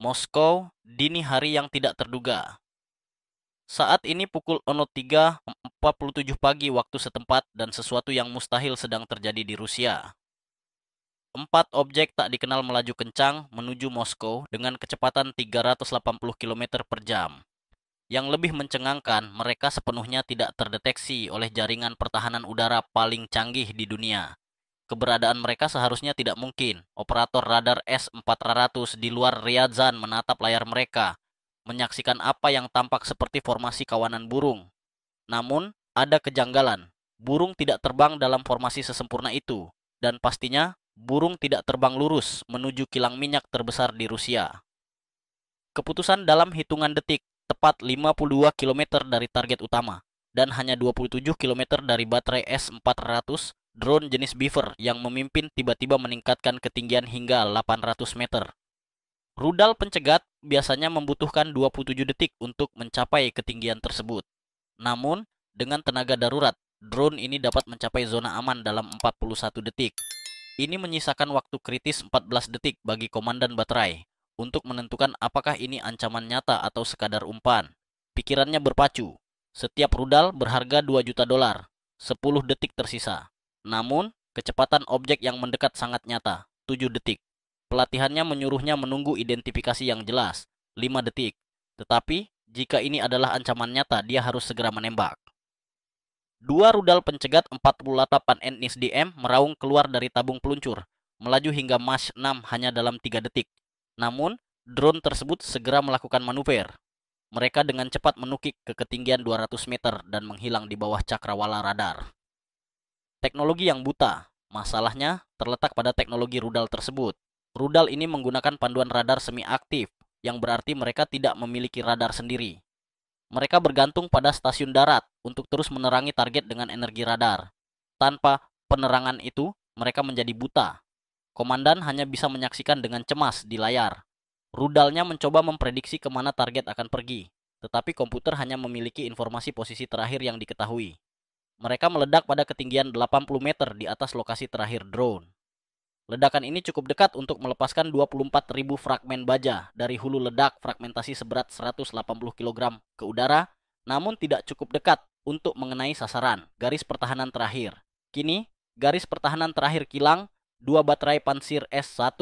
Moskow, dini hari yang tidak terduga. Saat ini pukul 03.47 pagi waktu setempat dan sesuatu yang mustahil sedang terjadi di Rusia. Empat objek tak dikenal melaju kencang menuju Moskow dengan kecepatan 380 km per jam. Yang lebih mencengangkan, mereka sepenuhnya tidak terdeteksi oleh jaringan pertahanan udara paling canggih di dunia. Keberadaan mereka seharusnya tidak mungkin. Operator radar S-400 di luar Ryazan menatap layar mereka, menyaksikan apa yang tampak seperti formasi kawanan burung. Namun, ada kejanggalan. Burung tidak terbang dalam formasi sesempurna itu, dan pastinya burung tidak terbang lurus menuju kilang minyak terbesar di Rusia. Keputusan dalam hitungan detik, tepat 52 km dari target utama, dan hanya 27 km dari baterai S-400, drone jenis Beaver yang memimpin tiba-tiba meningkatkan ketinggian hingga 800 meter. Rudal pencegat biasanya membutuhkan 27 detik untuk mencapai ketinggian tersebut. Namun, dengan tenaga darurat, drone ini dapat mencapai zona aman dalam 41 detik. Ini menyisakan waktu kritis 14 detik bagi komandan baterai untuk menentukan apakah ini ancaman nyata atau sekadar umpan. Pikirannya berpacu. Setiap rudal berharga 2 juta dolar. 10 detik tersisa. Namun, kecepatan objek yang mendekat sangat nyata, 7 detik. Pelatihannya menyuruhnya menunggu identifikasi yang jelas, 5 detik. Tetapi, jika ini adalah ancaman nyata, dia harus segera menembak. Dua rudal pencegat 48 NSDM meraung keluar dari tabung peluncur, melaju hingga Mach 6 hanya dalam 3 detik. Namun, drone tersebut segera melakukan manuver. Mereka dengan cepat menukik ke ketinggian 200 meter dan menghilang di bawah cakrawala radar. Teknologi yang buta. Masalahnya terletak pada teknologi rudal tersebut. Rudal ini menggunakan panduan radar semi-aktif, yang berarti mereka tidak memiliki radar sendiri. Mereka bergantung pada stasiun darat untuk terus menerangi target dengan energi radar. Tanpa penerangan itu, mereka menjadi buta. Komandan hanya bisa menyaksikan dengan cemas di layar. Rudalnya mencoba memprediksi kemana target akan pergi, tetapi komputer hanya memiliki informasi posisi terakhir yang diketahui. Mereka meledak pada ketinggian 80 meter di atas lokasi terakhir drone. Ledakan ini cukup dekat untuk melepaskan 24.000 fragmen baja dari hulu ledak fragmentasi seberat 180 kg ke udara, namun tidak cukup dekat untuk mengenai sasaran, garis pertahanan terakhir. Kini, garis pertahanan terakhir kilang, dua baterai pansir S1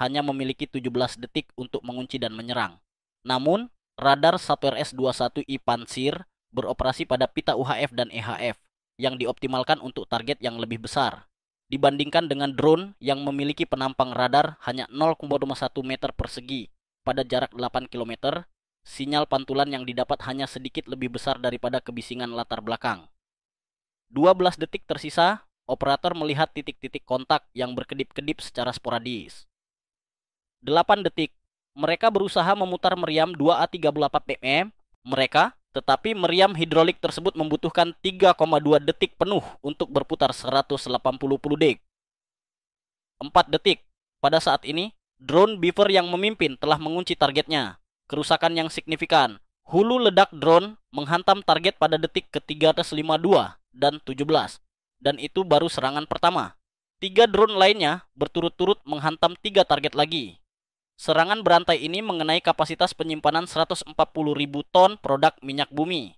hanya memiliki 17 detik untuk mengunci dan menyerang. Namun, radar Satuer S21I Pansir beroperasi pada pita UHF dan EHF yang dioptimalkan untuk target yang lebih besar. Dibandingkan dengan drone yang memiliki penampang radar hanya 0,1 meter persegi pada jarak 8 km, sinyal pantulan yang didapat hanya sedikit lebih besar daripada kebisingan latar belakang. 12 detik tersisa, operator melihat titik-titik kontak yang berkedip-kedip secara sporadis. 8 detik, mereka berusaha memutar meriam 2A38 mm, tetapi meriam hidrolik tersebut membutuhkan 3,2 detik penuh untuk berputar 180 detik. 4 detik. Pada saat ini, drone Beaver yang memimpin telah mengunci targetnya. Kerusakan yang signifikan. Hulu ledak drone menghantam target pada detik ke-352 dan 17. Dan itu baru serangan pertama. 3 drone lainnya berturut-turut menghantam 3 target lagi. Serangan berantai ini mengenai kapasitas penyimpanan 140.000 ton produk minyak bumi.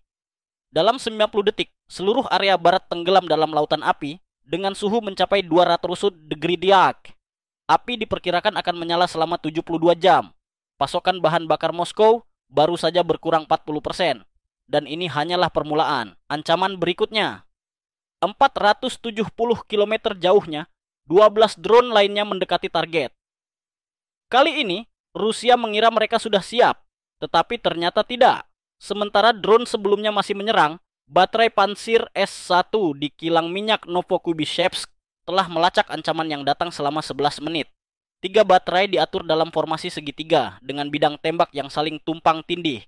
Dalam 90 detik, seluruh area barat tenggelam dalam lautan api dengan suhu mencapai 200 degree Celcius. Api diperkirakan akan menyala selama 72 jam. Pasokan bahan bakar Moskow baru saja berkurang 40%. Dan ini hanyalah permulaan. Ancaman berikutnya. 470 km jauhnya, 12 drone lainnya mendekati target. Kali ini, Rusia mengira mereka sudah siap, tetapi ternyata tidak. Sementara drone sebelumnya masih menyerang, baterai pansir S1 di kilang minyak Novokubishevsk telah melacak ancaman yang datang selama 11 menit. 3 baterai diatur dalam formasi segitiga dengan bidang tembak yang saling tumpang tindih.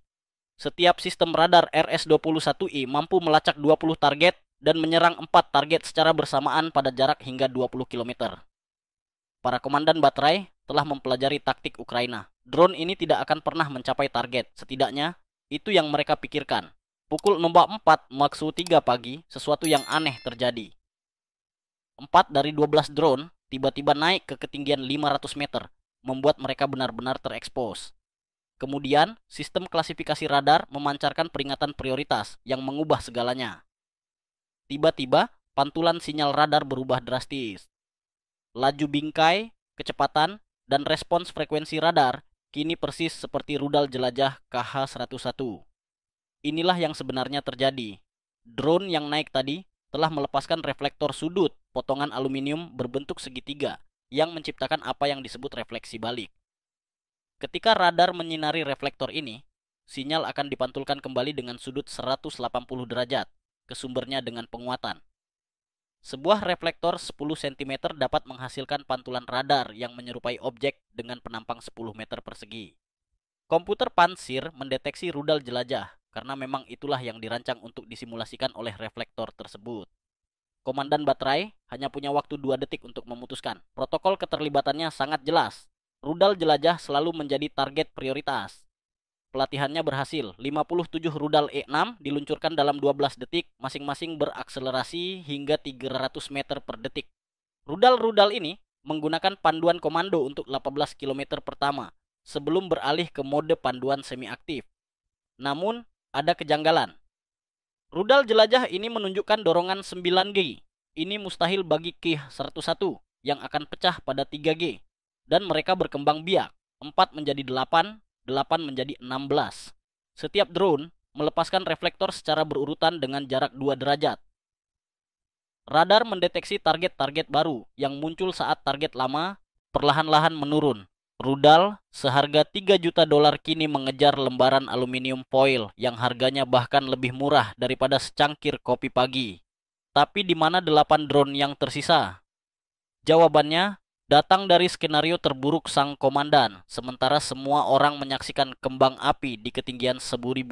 Setiap sistem radar RS-21I mampu melacak 20 target dan menyerang 4 target secara bersamaan pada jarak hingga 20 km. Para komandan baterai telah mempelajari taktik Ukraina. Drone ini tidak akan pernah mencapai target. Setidaknya, itu yang mereka pikirkan. Pukul 04.3 pagi, sesuatu yang aneh terjadi. 4 dari 12 drone tiba-tiba naik ke ketinggian 500 meter, membuat mereka benar-benar terekspos. Kemudian, sistem klasifikasi radar memancarkan peringatan prioritas yang mengubah segalanya. Tiba-tiba, pantulan sinyal radar berubah drastis. Laju bingkai, kecepatan, dan respons frekuensi radar kini persis seperti rudal jelajah KH-101. Inilah yang sebenarnya terjadi. Drone yang naik tadi telah melepaskan reflektor sudut potongan aluminium berbentuk segitiga yang menciptakan apa yang disebut refleksi balik. Ketika radar menyinari reflektor ini, sinyal akan dipantulkan kembali dengan sudut 180 derajat ke sumbernya dengan penguatan. Sebuah reflektor 10 cm dapat menghasilkan pantulan radar yang menyerupai objek dengan penampang 10 meter persegi. Komputer pansir mendeteksi rudal jelajah karena memang itulah yang dirancang untuk disimulasikan oleh reflektor tersebut. Komandan baterai hanya punya waktu 2 detik untuk memutuskan. Protokol keterlibatannya sangat jelas. Rudal jelajah selalu menjadi target prioritas. Pelatihannya berhasil. 57 rudal E6 diluncurkan dalam 12 detik, masing-masing berakselerasi hingga 300 meter per detik. Rudal-rudal ini menggunakan panduan komando untuk 18 km pertama sebelum beralih ke mode panduan semi-aktif. Namun, ada kejanggalan. Rudal jelajah ini menunjukkan dorongan 9G. Ini mustahil bagi Ki-101 yang akan pecah pada 3G. Dan mereka berkembang biak. 4 menjadi 8, 8 menjadi 16. Setiap drone melepaskan reflektor secara berurutan dengan jarak 2 derajat. Radar mendeteksi target-target baru yang muncul saat target lama perlahan-lahan menurun. Rudal seharga 3 juta dolar kini mengejar lembaran aluminium foil yang harganya bahkan lebih murah daripada secangkir kopi pagi. Tapi di mana 8 drone yang tersisa? Jawabannya datang dari skenario terburuk sang komandan, sementara semua orang menyaksikan kembang api di ketinggian 1.500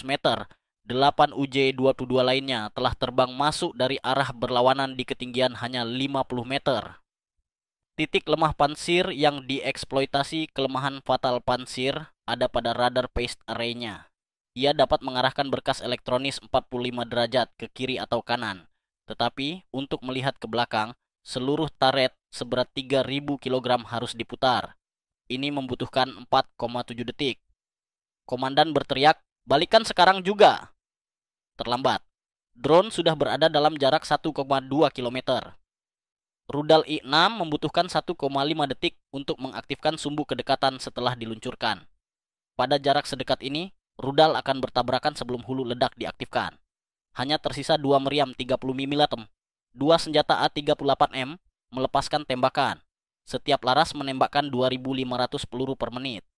meter. 8 UJ-22 lainnya telah terbang masuk dari arah berlawanan di ketinggian hanya 50 meter. Titik lemah pansir yang dieksploitasi kelemahan fatal pansir ada pada radar phased array-nya. Ia dapat mengarahkan berkas elektronis 45 derajat ke kiri atau kanan. Tetapi untuk melihat ke belakang, seluruh turret seberat 3.000 kg harus diputar. Ini membutuhkan 4,7 detik. Komandan berteriak, "Balikan sekarang juga!" Terlambat. Drone sudah berada dalam jarak 1,2 km. Rudal I-6 membutuhkan 1,5 detik untuk mengaktifkan sumbu kedekatan setelah diluncurkan. Pada jarak sedekat ini, rudal akan bertabrakan sebelum hulu ledak diaktifkan. Hanya tersisa 2 meriam 30 mm. 2 senjata A38M melepaskan tembakan. Setiap laras menembakkan 2.500 peluru per menit.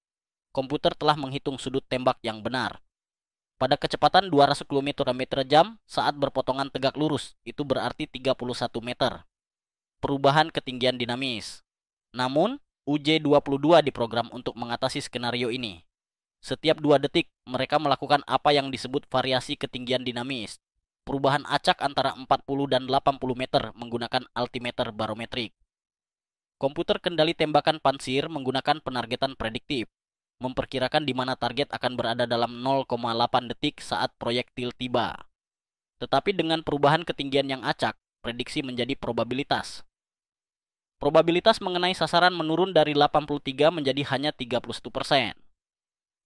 Komputer telah menghitung sudut tembak yang benar. Pada kecepatan 200 km/jam saat berpotongan tegak lurus, itu berarti 31 meter. Perubahan ketinggian dinamis. Namun, UJ-22 diprogram untuk mengatasi skenario ini. Setiap 2 detik, mereka melakukan apa yang disebut variasi ketinggian dinamis. Perubahan acak antara 40 dan 80 meter menggunakan altimeter barometrik. Komputer kendali tembakan pansir menggunakan penargetan prediktif, memperkirakan di mana target akan berada dalam 0,8 detik saat proyektil tiba. Tetapi dengan perubahan ketinggian yang acak, prediksi menjadi probabilitas. Probabilitas mengenai sasaran menurun dari 83 menjadi hanya 31%.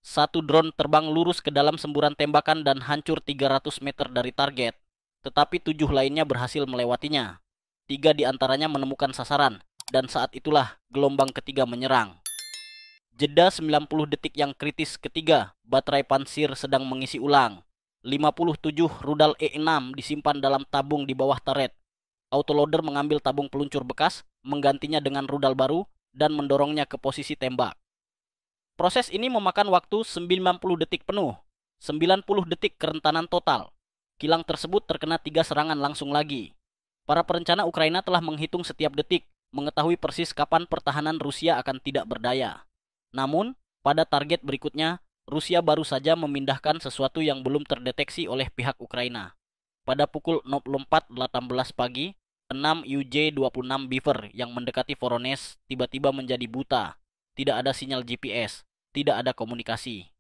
Satu drone terbang lurus ke dalam semburan tembakan dan hancur 300 meter dari target, tetapi 7 lainnya berhasil melewatinya. 3 diantaranya menemukan sasaran, dan saat itulah gelombang ketiga menyerang. Jeda 90 detik yang kritis ketiga, baterai pansir sedang mengisi ulang. 57 rudal E6 disimpan dalam tabung di bawah turret. Autoloader mengambil tabung peluncur bekas, menggantinya dengan rudal baru, dan mendorongnya ke posisi tembak. Proses ini memakan waktu 90 detik penuh, 90 detik kerentanan total. Kilang tersebut terkena 3 serangan langsung lagi. Para perencana Ukraina telah menghitung setiap detik, mengetahui persis kapan pertahanan Rusia akan tidak berdaya. Namun, pada target berikutnya, Rusia baru saja memindahkan sesuatu yang belum terdeteksi oleh pihak Ukraina. Pada pukul 04.18 pagi, 6 UJ-26 Beaver yang mendekati Voronezh tiba-tiba menjadi buta. Tidak ada sinyal GPS, tidak ada komunikasi.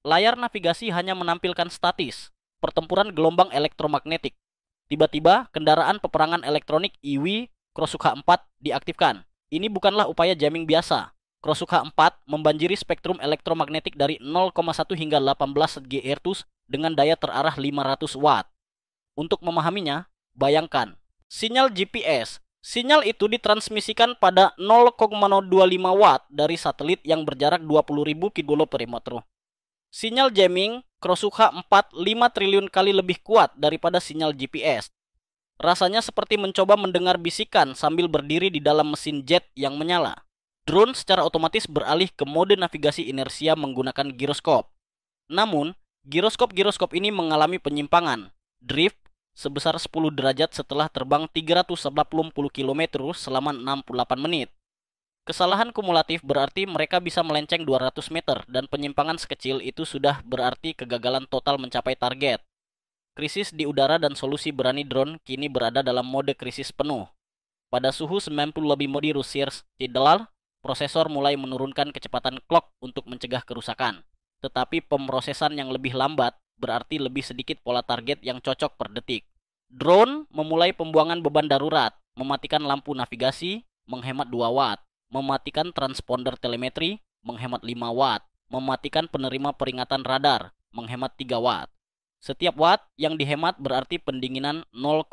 Layar navigasi hanya menampilkan statis, pertempuran gelombang elektromagnetik. Tiba-tiba, kendaraan peperangan elektronik IWI Krosukha 4 diaktifkan. Ini bukanlah upaya jamming biasa. Krosukha 4 membanjiri spektrum elektromagnetik dari 0,1 hingga 18 GHz dengan daya terarah 500 watt. Untuk memahaminya, bayangkan, sinyal GPS. Sinyal itu ditransmisikan pada 0,25 watt dari satelit yang berjarak 20.000 km. Sinyal jamming Krosukha 4 5 triliun kali lebih kuat daripada sinyal GPS. Rasanya seperti mencoba mendengar bisikan sambil berdiri di dalam mesin jet yang menyala. Drone secara otomatis beralih ke mode navigasi inersia menggunakan giroskop. Namun, giroskop ini mengalami penyimpangan, drift, sebesar 10 derajat setelah terbang 380 km selama 68 menit. Kesalahan kumulatif berarti mereka bisa melenceng 200 meter dan penyimpangan sekecil itu sudah berarti kegagalan total mencapai target. Krisis di udara dan solusi berani drone kini berada dalam mode krisis penuh. Pada suhu 90 lebih mode Celsius, prosesor mulai menurunkan kecepatan clock untuk mencegah kerusakan. Tetapi pemrosesan yang lebih lambat berarti lebih sedikit pola target yang cocok per detik. Drone memulai pembuangan beban darurat, mematikan lampu navigasi, menghemat 2 watt, mematikan transponder telemetri, menghemat 5 watt, mematikan penerima peringatan radar, menghemat 3 watt. Setiap watt yang dihemat berarti pendinginan 0,5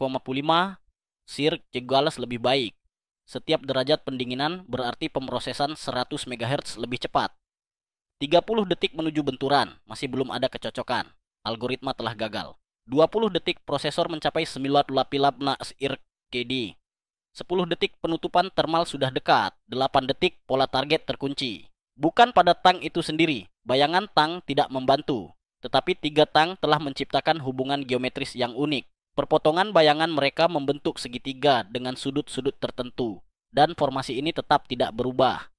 GHz lebih baik. Setiap derajat pendinginan berarti pemrosesan 100 MHz lebih cepat. 30 detik menuju benturan, masih belum ada kecocokan. Algoritma telah gagal. 20 detik prosesor mencapai 98 RKD. 10 detik penutupan thermal sudah dekat. 8 detik pola target terkunci. Bukan pada tang itu sendiri, bayangan tang tidak membantu. Tetapi 3 tang telah menciptakan hubungan geometris yang unik. Perpotongan bayangan mereka membentuk segitiga dengan sudut-sudut tertentu, dan formasi ini tetap tidak berubah.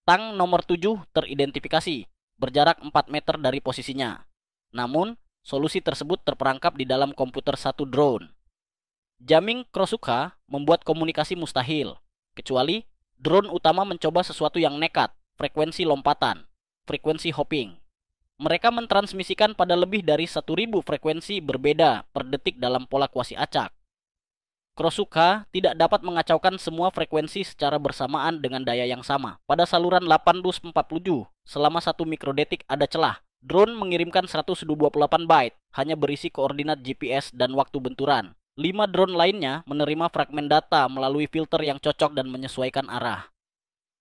Tang nomor 7 teridentifikasi, berjarak 4 meter dari posisinya. Namun, solusi tersebut terperangkap di dalam komputer satu drone. Jamming Krosukha membuat komunikasi mustahil, kecuali drone utama mencoba sesuatu yang nekat, frekuensi lompatan, frekuensi hopping. Mereka mentransmisikan pada lebih dari 1.000 frekuensi berbeda per detik dalam pola kuasi acak. Krosukha tidak dapat mengacaukan semua frekuensi secara bersamaan dengan daya yang sama. Pada saluran 840 selama 1 mikrodetik ada celah. Drone mengirimkan 128 byte, hanya berisi koordinat GPS dan waktu benturan. 5 drone lainnya menerima fragmen data melalui filter yang cocok dan menyesuaikan arah.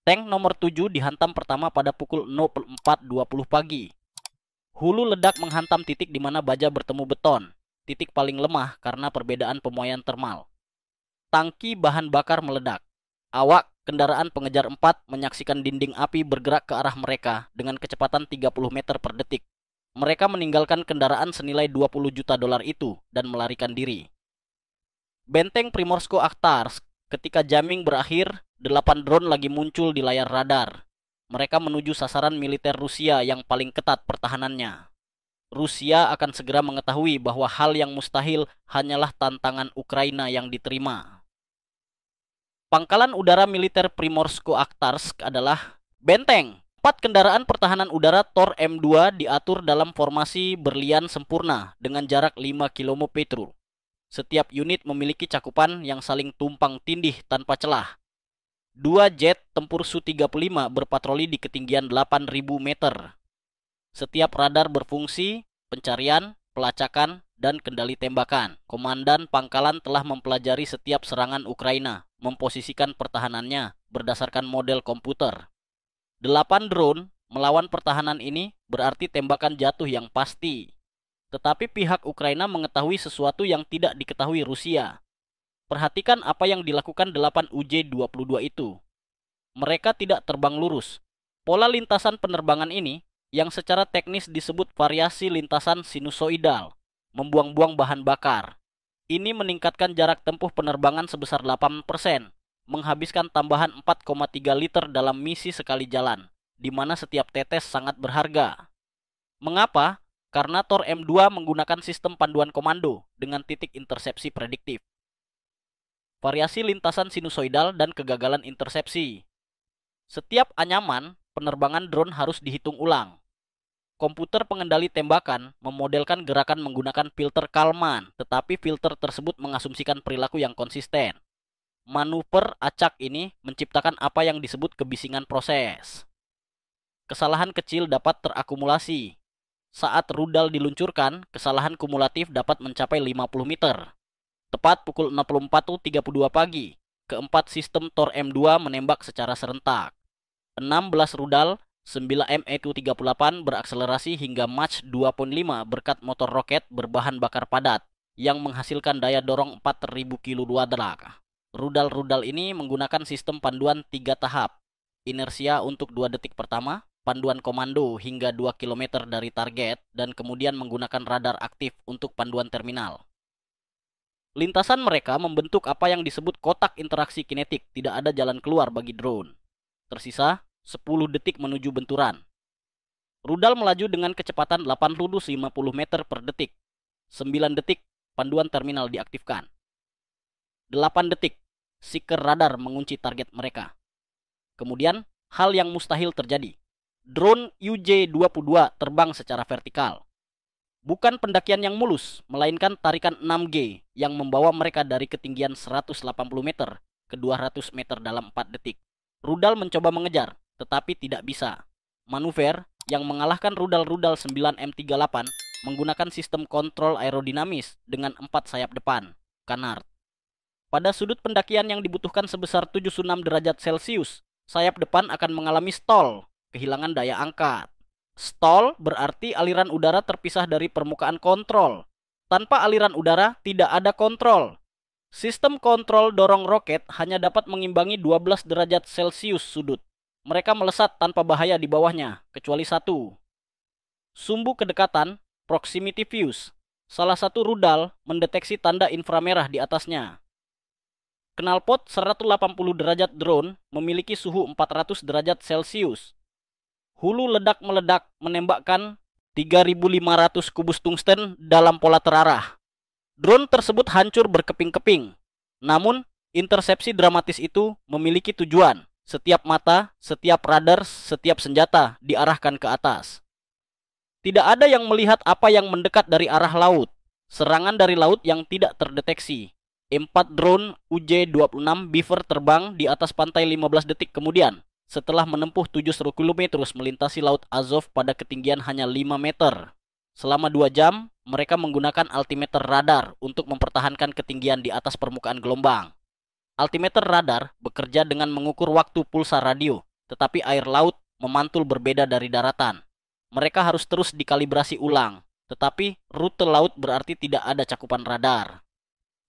Tank nomor 7 dihantam pertama pada pukul 04.20 pagi. Hulu ledak menghantam titik di mana baja bertemu beton, titik paling lemah karena perbedaan pemuaian termal. Tangki bahan bakar meledak. Awak kendaraan pengejar 4 menyaksikan dinding api bergerak ke arah mereka dengan kecepatan 30 meter per detik. Mereka meninggalkan kendaraan senilai 20 juta dolar itu dan melarikan diri. Benteng Primorsko-Akhtarsk, ketika jamming berakhir, 8 drone lagi muncul di layar radar. Mereka menuju sasaran militer Rusia yang paling ketat pertahanannya. Rusia akan segera mengetahui bahwa hal yang mustahil hanyalah tantangan Ukraina yang diterima. Pangkalan udara militer Primorsko-Akhtarsk adalah benteng. 4 kendaraan pertahanan udara Tor M2 diatur dalam formasi berlian sempurna dengan jarak 5 km. Setiap unit memiliki cakupan yang saling tumpang tindih tanpa celah. 2 jet tempur Su-35 berpatroli di ketinggian 8.000 meter. Setiap radar berfungsi, pencarian, pelacakan, dan kendali tembakan. Komandan pangkalan telah mempelajari setiap serangan Ukraina, memposisikan pertahanannya berdasarkan model komputer. 8 drone melawan pertahanan ini berarti tembakan jatuh yang pasti. Tetapi pihak Ukraina mengetahui sesuatu yang tidak diketahui Rusia. Perhatikan apa yang dilakukan 8 UJ-22 itu. Mereka tidak terbang lurus. Pola lintasan penerbangan ini, yang secara teknis disebut variasi lintasan sinusoidal, membuang-buang bahan bakar. Ini meningkatkan jarak tempuh penerbangan sebesar 8%, menghabiskan tambahan 4,3 liter dalam misi sekali jalan, di mana setiap tetes sangat berharga. Mengapa? Karena Tor M2 menggunakan sistem panduan komando dengan titik intersepsi prediktif. Variasi lintasan sinusoidal dan kegagalan intersepsi. Setiap anyaman penerbangan drone harus dihitung ulang. Komputer pengendali tembakan memodelkan gerakan menggunakan filter Kalman, tetapi filter tersebut mengasumsikan perilaku yang konsisten. Manuver acak ini menciptakan apa yang disebut kebisingan proses. Kesalahan kecil dapat terakumulasi. Saat rudal diluncurkan, kesalahan kumulatif dapat mencapai 50 meter. Tepat pukul 04.32 pagi, keempat sistem Thor M2 menembak secara serentak. 16 rudal 9M EQ-38 berakselerasi hingga Mach 2.5 berkat motor roket berbahan bakar padat yang menghasilkan daya dorong 4000 kW. Rudal-rudal ini menggunakan sistem panduan 3 tahap. Inersia untuk 2 detik pertama, panduan komando hingga 2 km dari target, dan kemudian menggunakan radar aktif untuk panduan terminal. Lintasan mereka membentuk apa yang disebut kotak interaksi kinetik, tidak ada jalan keluar bagi drone. Tersisa 10 detik menuju benturan. Rudal melaju dengan kecepatan 850 meter per detik. 9 detik, panduan terminal diaktifkan. 8 detik, seeker radar mengunci target mereka. Kemudian, hal yang mustahil terjadi. Drone UJ-22 terbang secara vertikal. Bukan pendakian yang mulus, melainkan tarikan 6G yang membawa mereka dari ketinggian 180 meter ke 200 meter dalam 4 detik. Rudal mencoba mengejar, tetapi tidak bisa. Manuver yang mengalahkan rudal-rudal 9M38 menggunakan sistem kontrol aerodinamis dengan 4 sayap depan, canard. Pada sudut pendakian yang dibutuhkan sebesar 76 derajat Celcius, sayap depan akan mengalami stall, kehilangan daya angkat. Stall berarti aliran udara terpisah dari permukaan kontrol. Tanpa aliran udara, tidak ada kontrol. Sistem kontrol dorong roket hanya dapat mengimbangi 12 derajat Celcius sudut. Mereka melesat tanpa bahaya di bawahnya, kecuali satu. Sumbu kedekatan, proximity fuse. Salah satu rudal mendeteksi tanda inframerah di atasnya. Knalpot 180 derajat drone memiliki suhu 400 derajat Celcius. Hulu ledak meledak menembakkan 3.500 kubus tungsten dalam pola terarah. Drone tersebut hancur berkeping-keping. Namun, intersepsi dramatis itu memiliki tujuan. Setiap mata, setiap radar, setiap senjata diarahkan ke atas. Tidak ada yang melihat apa yang mendekat dari arah laut. Serangan dari laut yang tidak terdeteksi. 4 drone UJ-26 Beaver terbang di atas pantai 15 detik kemudian. Setelah menempuh 70 km melintasi Laut Azov pada ketinggian hanya 5 meter. Selama 2 jam, mereka menggunakan altimeter radar untuk mempertahankan ketinggian di atas permukaan gelombang. Altimeter radar bekerja dengan mengukur waktu pulsa radio, tetapi air laut memantul berbeda dari daratan. Mereka harus terus dikalibrasi ulang, tetapi rute laut berarti tidak ada cakupan radar.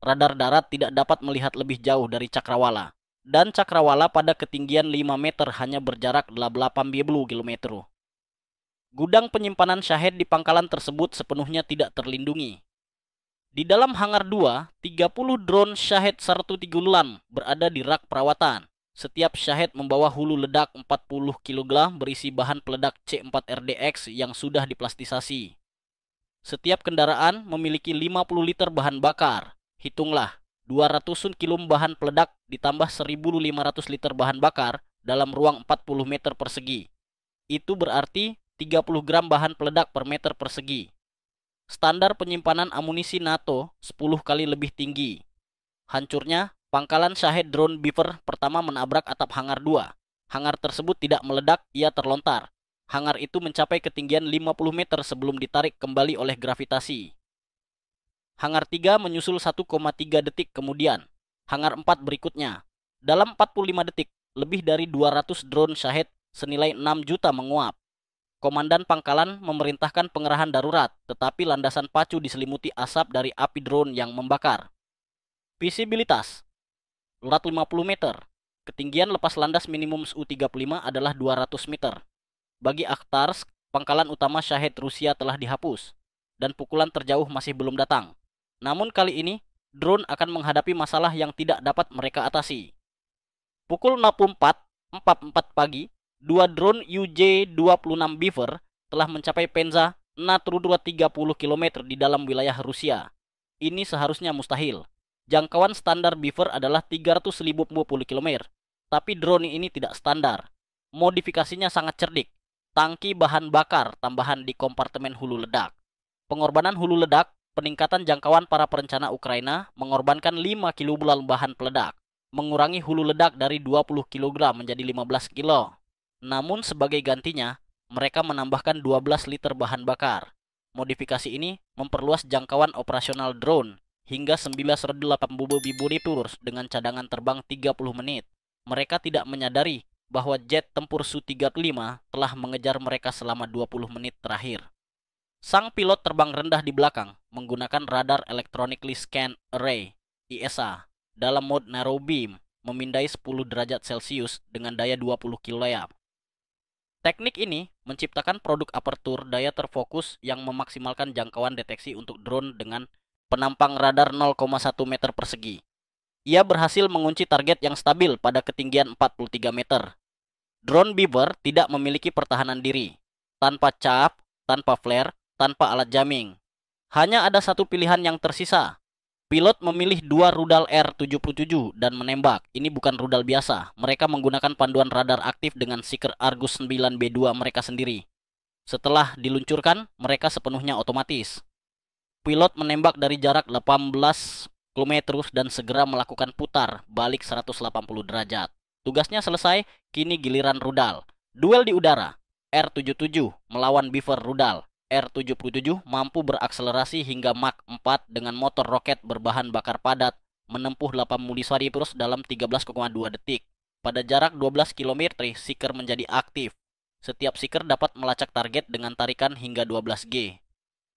Radar darat tidak dapat melihat lebih jauh dari cakrawala. Dan cakrawala pada ketinggian 5 meter hanya berjarak 18 km. Gudang penyimpanan Shahed di pangkalan tersebut sepenuhnya tidak terlindungi. Di dalam hangar 2, 30 drone Shahed Sartu Tigulam berada di rak perawatan. Setiap Shahed membawa hulu ledak 40 kg berisi bahan peledak C4RDX yang sudah diplastisasi. Setiap kendaraan memiliki 50 liter bahan bakar. Hitunglah, 200 kg bahan peledak ditambah 1.500 liter bahan bakar dalam ruang 40 meter persegi. Itu berarti 30 gram bahan peledak per meter persegi. Standar penyimpanan amunisi NATO 10 kali lebih tinggi. Hancurnya, pangkalan Shahed drone Beaver pertama menabrak atap hangar 2. Hangar tersebut tidak meledak, ia terlontar. Hangar itu mencapai ketinggian 50 meter sebelum ditarik kembali oleh gravitasi. Hangar 3 menyusul 1,3 detik kemudian. Hangar 4 berikutnya. Dalam 45 detik, lebih dari 200 drone Shahed senilai 6 juta menguap. Komandan pangkalan memerintahkan pengerahan darurat, tetapi landasan pacu diselimuti asap dari api drone yang membakar. Visibilitas 250 meter. Ketinggian lepas landas minimum Su-35 adalah 200 meter. Bagi Akhtarsk, pangkalan utama Shahed Rusia telah dihapus, dan pukulan terjauh masih belum datang. Namun kali ini, drone akan menghadapi masalah yang tidak dapat mereka atasi. Pukul 04.44 pagi, 2 drone UJ-26 Beaver telah mencapai Penza na 30 km di dalam wilayah Rusia. Ini seharusnya mustahil. Jangkauan standar Beaver adalah 350 km, tapi drone ini tidak standar. Modifikasinya sangat cerdik. Tangki bahan bakar tambahan di kompartemen hulu ledak. Pengorbanan hulu ledak, peningkatan jangkauan para perencana Ukraina mengorbankan 5 kg bahan peledak. mengurangi hulu ledak dari 20 kg menjadi 15 kg. Namun sebagai gantinya, mereka menambahkan 12 liter bahan bakar. Modifikasi ini memperluas jangkauan operasional drone hingga 980 dengan cadangan terbang 30 menit. Mereka tidak menyadari bahwa jet tempur Su-35 telah mengejar mereka selama 20 menit terakhir. Sang pilot terbang rendah di belakang menggunakan radar Electronically Scanned Array (ISA) dalam mode narrow beam, memindai 10 derajat Celcius dengan daya 20 kW. Teknik ini menciptakan produk apertur daya terfokus yang memaksimalkan jangkauan deteksi untuk drone dengan penampang radar 0,1 meter persegi. Ia berhasil mengunci target yang stabil pada ketinggian 43 meter. Drone Beaver tidak memiliki pertahanan diri, tanpa cap, tanpa flare, tanpa alat jamming. Hanya ada satu pilihan yang tersisa. Pilot memilih dua rudal R-77 dan menembak. Ini bukan rudal biasa. Mereka menggunakan panduan radar aktif dengan seeker Argus 9B2 mereka sendiri. Setelah diluncurkan, mereka sepenuhnya otomatis. Pilot menembak dari jarak 18 km dan segera melakukan putar balik 180 derajat. Tugasnya selesai, kini giliran rudal. Duel di udara. R-77 melawan Beaver rudal. R-77 mampu berakselerasi hingga Mach 4 dengan motor roket berbahan bakar padat menempuh 8 Ms dalam 13,2 detik. Pada jarak 12 km, seeker menjadi aktif. Setiap seeker dapat melacak target dengan tarikan hingga 12G.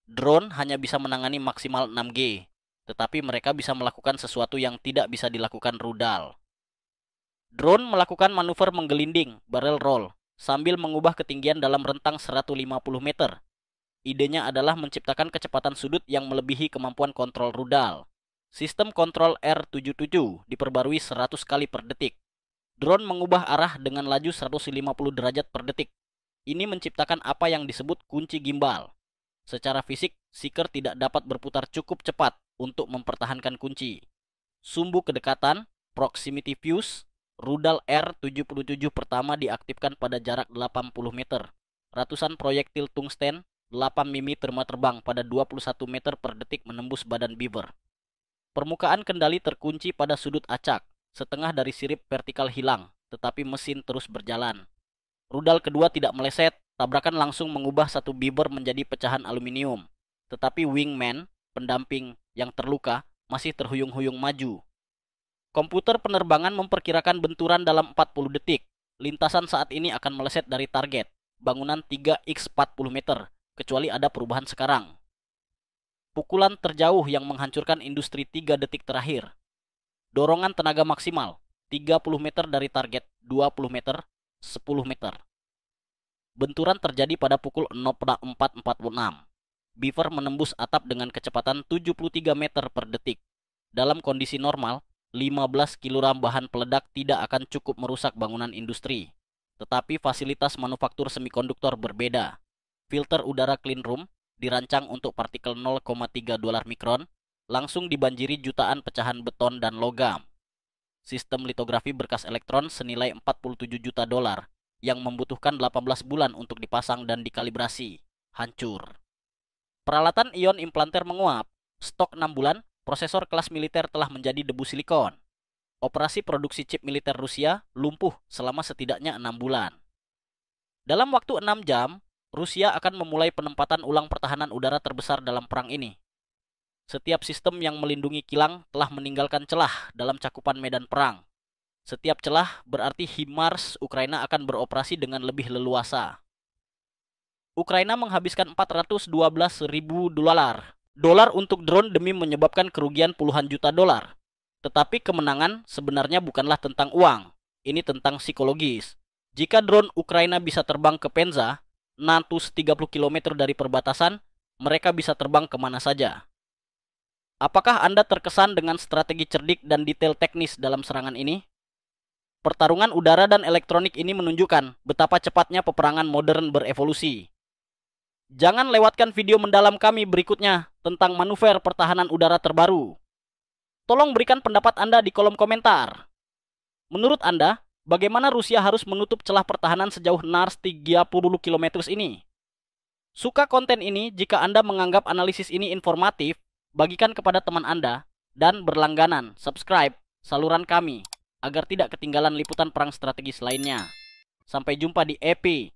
Drone hanya bisa menangani maksimal 6G, tetapi mereka bisa melakukan sesuatu yang tidak bisa dilakukan rudal. Drone melakukan manuver menggelinding, barrel roll, sambil mengubah ketinggian dalam rentang 150 meter. Idenya adalah menciptakan kecepatan sudut yang melebihi kemampuan kontrol rudal. Sistem kontrol R-77 diperbarui 100 kali per detik. Drone mengubah arah dengan laju 150 derajat per detik. Ini menciptakan apa yang disebut kunci gimbal. Secara fisik, seeker tidak dapat berputar cukup cepat untuk mempertahankan kunci. Sumbu kedekatan, proximity fuse, rudal R-77 pertama diaktifkan pada jarak 80 meter. Ratusan proyektil tungsten 8 mm terbang pada 21 meter per detik menembus badan Beaver. Permukaan kendali terkunci pada sudut acak, setengah dari sirip vertikal hilang, tetapi mesin terus berjalan. Rudal kedua tidak meleset, tabrakan langsung mengubah satu Beaver menjadi pecahan aluminium. Tetapi wingman, pendamping yang terluka, masih terhuyung-huyung maju. Komputer penerbangan memperkirakan benturan dalam 40 detik. Lintasan saat ini akan meleset dari target, bangunan 3x40 meter. Kecuali ada perubahan sekarang. Pukulan terjauh yang menghancurkan industri 3 detik terakhir. Dorongan tenaga maksimal 30 meter dari target, 20 meter, 10 meter. Benturan terjadi pada pukul 04.46. Beaver menembus atap dengan kecepatan 73 meter per detik. Dalam kondisi normal, 15 kg bahan peledak tidak akan cukup merusak bangunan industri. Tetapi fasilitas manufaktur semikonduktor berbeda. Filter udara clean room dirancang untuk partikel 0,3 dolar mikron, langsung dibanjiri jutaan pecahan beton dan logam. Sistem litografi berkas elektron senilai 47 juta dolar yang membutuhkan 18 bulan untuk dipasang dan dikalibrasi. Hancur. Peralatan ion implanter menguap. Stok 6 bulan, prosesor kelas militer telah menjadi debu silikon. Operasi produksi chip militer Rusia lumpuh selama setidaknya 6 bulan. Dalam waktu 6 jam, Rusia akan memulai penempatan ulang pertahanan udara terbesar dalam perang ini. Setiap sistem yang melindungi kilang telah meninggalkan celah dalam cakupan medan perang. Setiap celah berarti HIMARS Ukraina akan beroperasi dengan lebih leluasa. Ukraina menghabiskan 412.000 dolar untuk drone demi menyebabkan kerugian puluhan juta dolar. Tetapi kemenangan sebenarnya bukanlah tentang uang. Ini tentang psikologis. Jika drone Ukraina bisa terbang ke Penza, 30 km dari perbatasan, mereka bisa terbang kemana saja. Apakah Anda terkesan dengan strategi cerdik dan detail teknis dalam serangan ini? Pertarungan udara dan elektronik ini menunjukkan betapa cepatnya peperangan modern berevolusi. Jangan lewatkan video mendalam kami berikutnya tentang manuver pertahanan udara terbaru. Tolong berikan pendapat Anda di kolom komentar. Menurut Anda, bagaimana Rusia harus menutup celah pertahanan sejauh nars 30 km ini? Suka konten ini jika Anda menganggap analisis ini informatif, bagikan kepada teman Anda, dan berlangganan, subscribe saluran kami. agar tidak ketinggalan liputan perang strategis lainnya. Sampai jumpa di EP